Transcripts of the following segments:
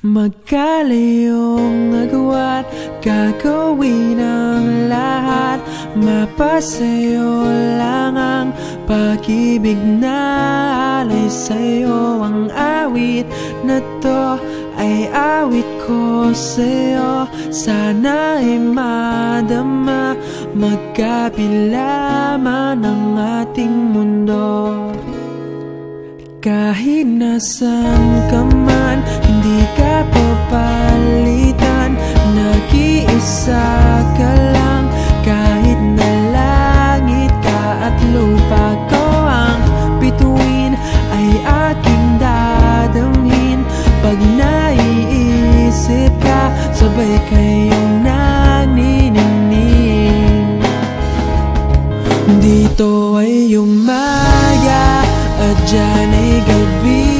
Magkalayong nagawa't gagawin ang lahat. Mapasayo lang ang pag-ibig na alay sa'yo. Ang awit na to ay awit ko sa'yo. Sana ay madama, magkapila man ang ating mundo. Kahit nasan ka man, hindi ka papalitan. Nag-iisa ka lang, kahit na langit ka at lupa ko ang bituin, ay aking dadamhin. Pag naiisip ka, sabay kayong naniningning. Dito ay umaga at dyan ay gabi.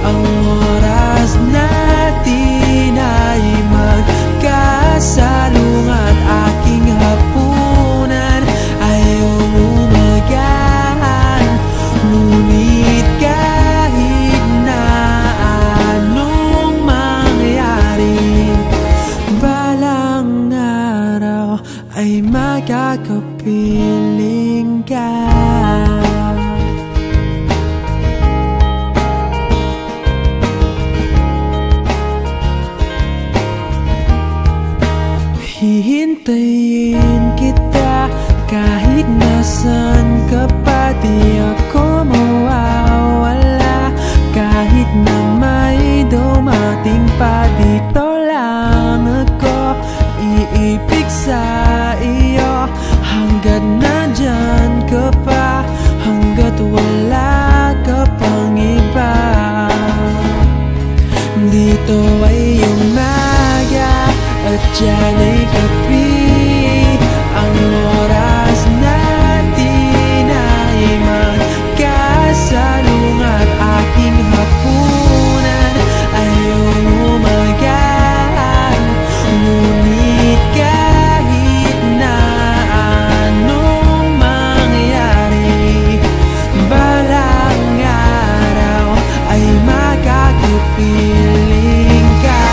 Ang oras natin ay magkasalungat. Aking hapunan ay umagahan. Ngunit kahit na anong mangyari, balang araw ay makakapiling ka. Hihintayin kita kahit nasan ka pa. Di ako mawawala kahit na may dumating pa. Dito lang ako iibig sa iyo hanggat nandyan ka pa, hanggat wala ka pang iba. Dito ay umaga at dyan ay gabi. Ang oras natin ay magkasalungat. Aking hapunan ay umagahan. Ngunit kahit na anong mangyari, balang araw ay makakapiling ka.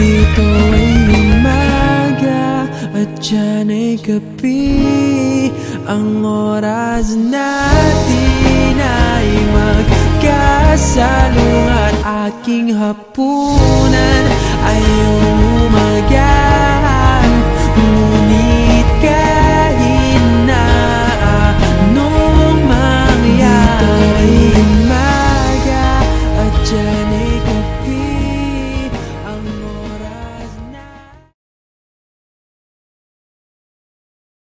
Dito ay umaga at dyan ay gabi. Ang oras natin ay magkasalungat. Aking hapunan ay umaga.